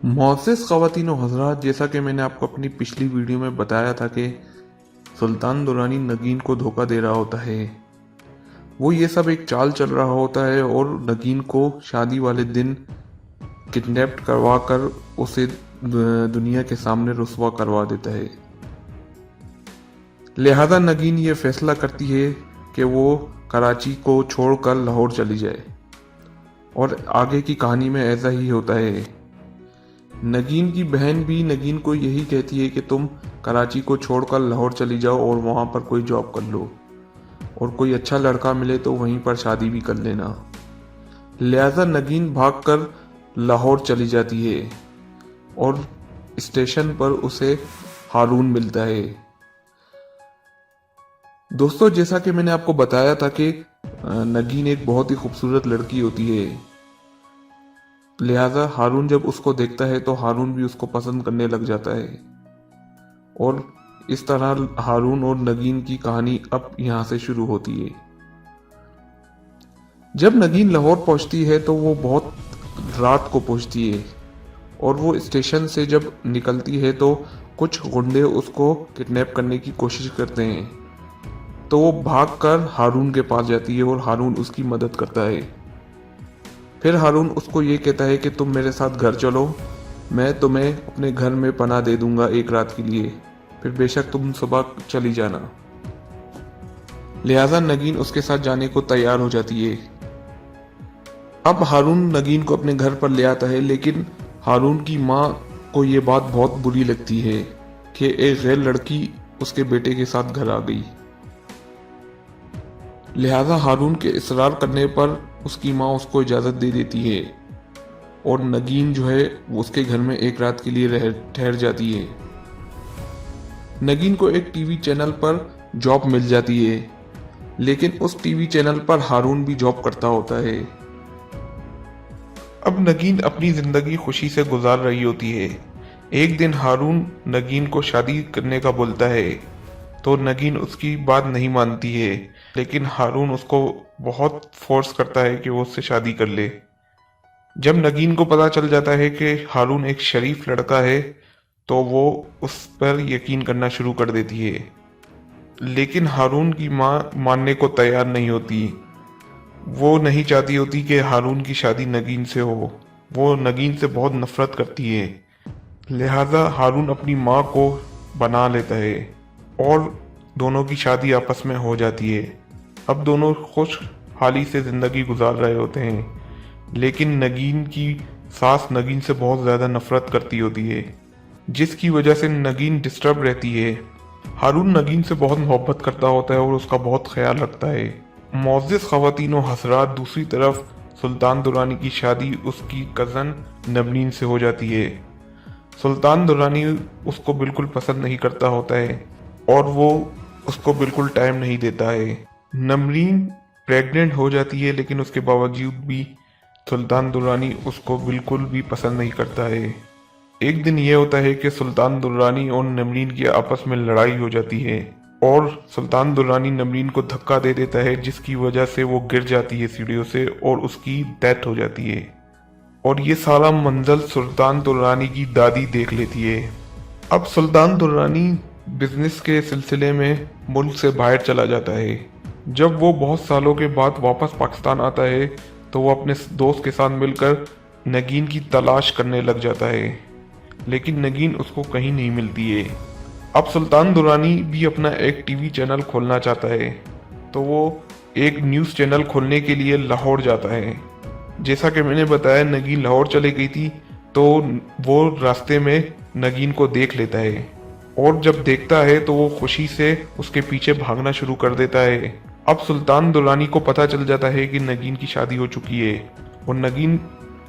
मोअज़्ज़िज़ ख़वातीन व हज़रात, जैसा कि मैंने आपको अपनी पिछली वीडियो में बताया था कि सुल्तान दुरानी नगीन को धोखा दे रहा होता है। वो ये सब एक चाल चल रहा होता है और नगीन को शादी वाले दिन किडनैप करवा कर उसे दुनिया के सामने रुस्वा करवा देता है। लिहाजा नगीन ये फैसला करती है कि वो कराची को छोड़कर लाहौर चली जाए और आगे की कहानी में ऐसा ही होता है। नगीन की बहन भी नगीन को यही कहती है कि तुम कराची को छोड़कर लाहौर चली जाओ और वहाँ पर कोई जॉब कर लो और कोई अच्छा लड़का मिले तो वहीं पर शादी भी कर लेना। लिहाजा नगीन भागकर लाहौर चली जाती है और स्टेशन पर उसे हारून मिलता है। दोस्तों, जैसा कि मैंने आपको बताया था कि नगीन एक बहुत ही खूबसूरत लड़की होती है। लिहाजा हारून जब उसको देखता है तो हारून भी उसको पसंद करने लग जाता है और इस तरह हारून और नगीन की कहानी अब यहाँ से शुरू होती है। जब नगीन लाहौर पहुँचती है तो वो बहुत रात को पहुँचती है और वो स्टेशन से जब निकलती है तो कुछ गुंडे उसको किडनैप करने की कोशिश करते हैं। तो वो भागकर हारून के पास जाती है और हारून उसकी मदद करता है। फिर हारून उसको ये कहता है कि तुम मेरे साथ घर चलो, मैं तुम्हें अपने घर में पनाह दे दूंगा एक रात के लिए, फिर बेशक तुम सुबह चली जाना। लिहाजा नगीन उसके साथ जाने को तैयार हो जाती है। अब हारून नगीन को अपने घर पर ले आता है, लेकिन हारून की माँ को ये बात बहुत बुरी लगती है कि एक गैर लड़की उसके बेटे के साथ घर आ गई। लिहाजा हारून के इसरार करने पर उसकी माँ उसको इजाज़त दे देती है और नगीन जो है वो उसके घर में एक रात के लिए ठहर जाती है। नगीन को एक टीवी चैनल पर जॉब मिल जाती है, लेकिन उस टीवी चैनल पर हारून भी जॉब करता होता है। अब नगीन अपनी ज़िंदगी खुशी से गुजार रही होती है। एक दिन हारून नगीन को शादी करने का बोलता है तो नगीन उसकी बात नहीं मानती है, लेकिन हारून उसको बहुत फोर्स करता है कि वो उससे शादी कर ले। जब नगीन को पता चल जाता है कि हारून एक शरीफ लड़का है तो वो उस पर यकीन करना शुरू कर देती है, लेकिन हारून की माँ मानने को तैयार नहीं होती। वो नहीं चाहती होती कि हारून की शादी नगीन से हो। वो नगीन से बहुत नफरत करती है। लिहाजा हारून अपनी माँ को बना लेता है और दोनों की शादी आपस में हो जाती है। अब दोनों खुशहाली से ज़िंदगी गुजार रहे होते हैं, लेकिन नगीन की सास नगीन से बहुत ज़्यादा नफरत करती होती है, जिसकी वजह से नगीन डिस्टर्ब रहती है। हारून नगीन से बहुत मोहब्बत करता होता है और उसका बहुत ख्याल रखता है। मुअज़्ज़िज़ ख़वातीन व हज़रात, दूसरी तरफ सुल्तान दुरानी की शादी उसकी कज़न नबनीन से हो जाती है। सुल्तान दुरानी उसको बिल्कुल पसंद नहीं करता होता है और वो उसको बिल्कुल टाइम नहीं देता है। नबनीन प्रेग्नेंट हो जाती है, लेकिन उसके बावजूद भी सुल्तान दुरानी उसको बिल्कुल भी पसंद नहीं करता है। एक दिन ये होता है कि सुल्तान दुरानी और नबनीन की आपस में लड़ाई हो जाती है और सुल्तान दुरानी नबनीन को धक्का दे देता है, जिसकी वजह से वो गिर जाती है सीढ़ियों से और उसकी डेथ हो जाती है। और ये सारा मंजर सुल्तान दुरानी की दादी देख लेती है। अब सुल्तान दुरानी बिजनेस के सिलसिले में मुल्क से बाहर चला जाता है। जब वो बहुत सालों के बाद वापस पाकिस्तान आता है तो वो अपने दोस्त के साथ मिलकर नगीन की तलाश करने लग जाता है, लेकिन नगीन उसको कहीं नहीं मिलती है। अब सुल्तान दुरानी भी अपना एक टीवी चैनल खोलना चाहता है, तो वो एक न्यूज़ चैनल खोलने के लिए लाहौर जाता है। जैसा कि मैंने बताया, नगीन लाहौर चली गई थी, तो वो रास्ते में नगीन को देख लेता है और जब देखता है तो वो खुशी से उसके पीछे भागना शुरू कर देता है। अब सुल्तान दुरानी को पता चल जाता है कि नगीन की शादी हो चुकी है और नगीन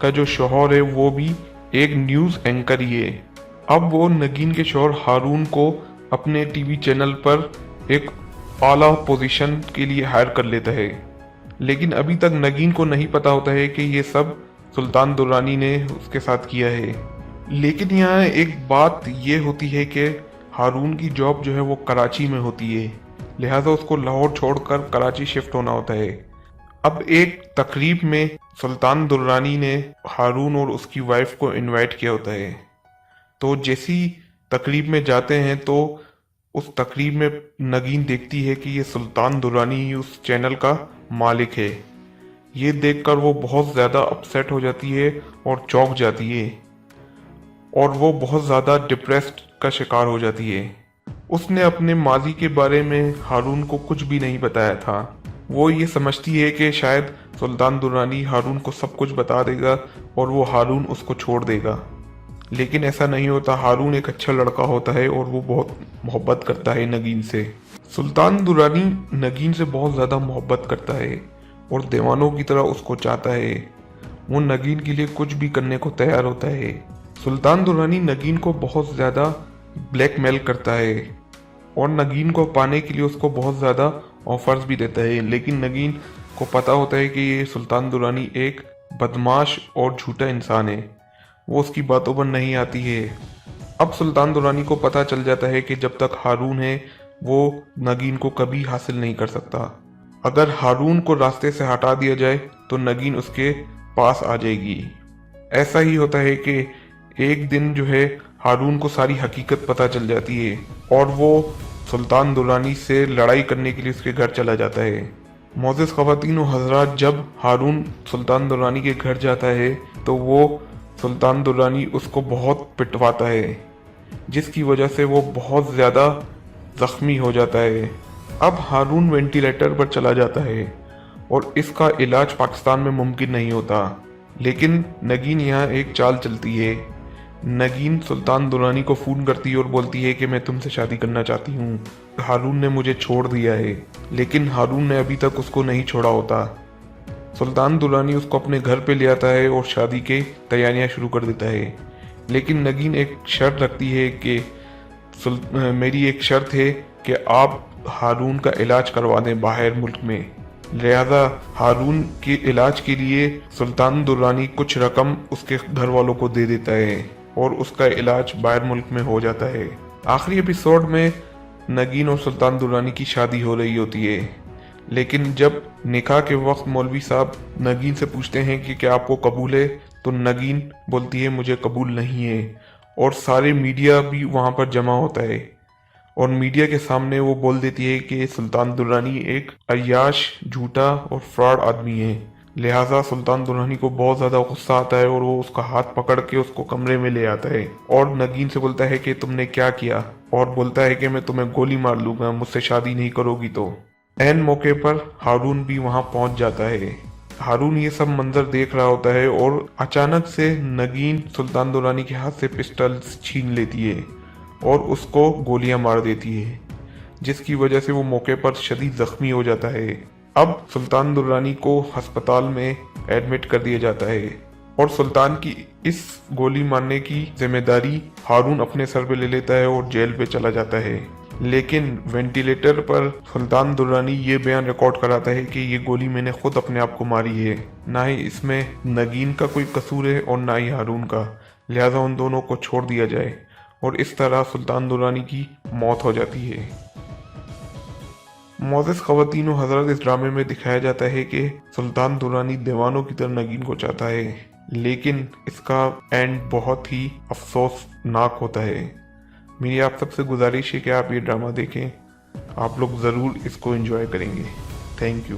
का जो शौहर है वो भी एक न्यूज़ एंकर ही है। अब वो नगीन के शौहर हारून को अपने टीवी चैनल पर एक आला पोजीशन के लिए हायर कर लेता है, लेकिन अभी तक नगीन को नहीं पता होता है कि ये सब सुल्तान दुरानी ने उसके साथ किया है। लेकिन यहाँ एक बात ये होती है कि हारून की जॉब जो है वो कराची में होती है, लिहाजा उसको लाहौर छोड़कर कराची शिफ्ट होना होता है। अब एक तकरीब में सुल्तान दुर्रानी ने हारून और उसकी वाइफ को इनवाइट किया होता है। तो जैसी तकरीब में जाते हैं तो उस तकरीब में नगीन देखती है कि ये सुल्तान दुर्रानी ही उस चैनल का मालिक है। ये देखकर वो बहुत ज़्यादा अपसेट हो जाती है और चौंक जाती है और वो बहुत ज़्यादा डिप्रेस्ड का शिकार हो जाती है। उसने अपने माजी के बारे में हारून को कुछ भी नहीं बताया था। वो ये समझती है कि शायद सुल्तान दुर्रानी हारून को सब कुछ बता देगा और वो हारून उसको छोड़ देगा, लेकिन ऐसा नहीं होता। हारून एक अच्छा लड़का होता है और वो बहुत मोहब्बत करता है नगीन से। सुल्तान दुर्रानी नगीन से बहुत ज़्यादा मोहब्बत करता है और दीवानों की तरह उसको चाहता है। वो नगीन के लिए कुछ भी करने को तैयार होता है। सुल्तान दुर्रानी नगीन को बहुत ज़्यादा ब्लैकमेल करता है और नगीन को पाने के लिए उसको बहुत ज़्यादा ऑफर्स भी देता है, लेकिन नगीन को पता होता है कि ये सुल्तान दुर्रानी एक बदमाश और झूठा इंसान है। वो उसकी बातों पर नहीं आती है। अब सुल्तान दुर्रानी को पता चल जाता है कि जब तक हारून है वो नगीन को कभी हासिल नहीं कर सकता। अगर हारून को रास्ते से हटा दिया जाए तो नगीन उसके पास आ जाएगी। ऐसा ही होता है कि एक दिन जो है हारून को सारी हकीकत पता चल जाती है और वो सुल्तान दुर्रानी से लड़ाई करने के लिए उसके घर चला जाता है। मोअज़्ज़िज़ ख़वातीन व हज़रात, जब हारून सुल्तान दुर्रानी के घर जाता है तो वो सुल्तान दुर्रानी उसको बहुत पिटवाता है, जिसकी वजह से वो बहुत ज़्यादा ज़ख्मी हो जाता है। अब हारून वेंटिलेटर पर चला जाता है और इसका इलाज पाकिस्तान में मुमकिन नहीं होता, लेकिन नगीन यहाँ एक चाल चलती है। नगीन सुल्तान दुर्रानी को फ़ोन करती है और बोलती है कि मैं तुमसे शादी करना चाहती हूँ। हारून ने मुझे छोड़ दिया है, लेकिन हारून ने अभी तक उसको नहीं छोड़ा होता। सुल्तान दुर्रानी उसको अपने घर पे ले आता है और शादी की तैयारियां शुरू कर देता है, लेकिन नगीन एक शर्त रखती है कि मेरी एक शर्त है कि आप हारून का इलाज करवा दें बाहर मुल्क में। लिहाजा हारून के इलाज के लिए सुल्तान दुर्रानी कुछ रकम उसके घर वालों को दे देता है और उसका इलाज बाहर मुल्क में हो जाता है। आखिरी एपिसोड में नगीन और सुल्तान दुर्रानी की शादी हो रही होती है, लेकिन जब निकाह के वक्त मौलवी साहब नगीन से पूछते हैं कि क्या आपको कबूल है, तो नगीन बोलती है मुझे कबूल नहीं है। और सारे मीडिया भी वहाँ पर जमा होता है और मीडिया के सामने वो बोल देती है कि सुल्तान दुर्रानी एक अय्याश, झूठा और फ्रॉड आदमी है। लिहाजा सुल्तान दुर्रानी को बहुत ज़्यादा गुस्सा आता है और वो उसका हाथ पकड़ के उसको कमरे में ले आता है और नगीन से बोलता है कि तुमने क्या किया, और बोलता है कि मैं तुम्हें गोली मार लूँगा मुझसे शादी नहीं करोगी तो। ऐन मौके पर हारून भी वहां पहुंच जाता है। हारून ये सब मंजर देख रहा होता है और अचानक से नगीन सुल्तान दुर्रानी के हाथ से पिस्टल छीन लेती है और उसको गोलियां मार देती है, जिसकी वजह से वो मौके पर शदीद जख्मी हो जाता है। अब सुल्तान दुर्रानी को अस्पताल में एडमिट कर दिया जाता है और सुल्तान की इस गोली मारने की जिम्मेदारी हारून अपने सर पे ले लेता है और जेल पे चला जाता है। लेकिन वेंटिलेटर पर सुल्तान दुर्रानी ये बयान रिकॉर्ड कराता है कि ये गोली मैंने खुद अपने आप को मारी है, ना ही इसमें नगीन का कोई कसूर है और ना ही हारून का। लिहाजा उन दोनों को छोड़ दिया जाए और इस तरह सुल्तान दुर्रानी की मौत हो जाती है। मोअज़्ज़िज़ ख़वातीन व हज़रात, इस ड्रामे में दिखाया जाता है कि सुल्तान दुर्रानी दीवानों की तरह नगीन को चाहता है, लेकिन इसका एंड बहुत ही अफसोसनाक होता है। मेरी आप सबसे गुजारिश है कि आप ये ड्रामा देखें। आप लोग ज़रूर इसको एंजॉय करेंगे। Thank you.